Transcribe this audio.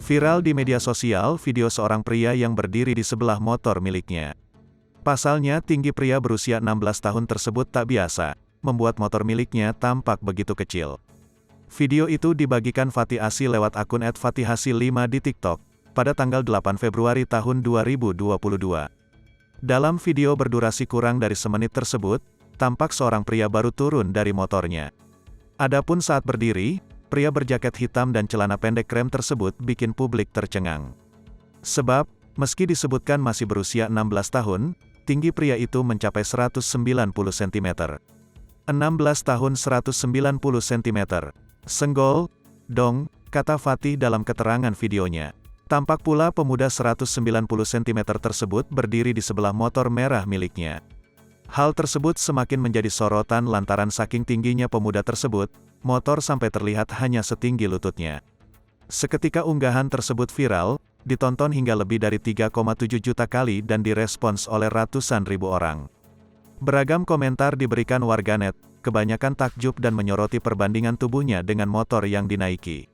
Viral di media sosial video seorang pria yang berdiri di sebelah motor miliknya. Pasalnya tinggi pria berusia 16 tahun tersebut tak biasa, membuat motor miliknya tampak begitu kecil. Video itu dibagikan Fatih Asi lewat akun @fatihasi5 di TikTok, pada tanggal 8 Februari tahun 2022. Dalam video berdurasi kurang dari semenit tersebut, tampak seorang pria baru turun dari motornya. Adapun saat berdiri, pria berjaket hitam dan celana pendek krem tersebut bikin publik tercengang. Sebab, meski disebutkan masih berusia 16 tahun, tinggi pria itu mencapai 190 cm. 16 tahun 190 cm. Senggol, dong, kata Fatih dalam keterangan videonya. Tampak pula pemuda 190 cm tersebut berdiri di sebelah motor merah miliknya. Hal tersebut semakin menjadi sorotan lantaran saking tingginya pemuda tersebut, motor sampai terlihat hanya setinggi lututnya. Seketika unggahan tersebut viral, ditonton hingga lebih dari 3,7 juta kali dan direspons oleh ratusan ribu orang. Beragam komentar diberikan warganet, kebanyakan takjub dan menyoroti perbandingan tubuhnya dengan motor yang dinaiki.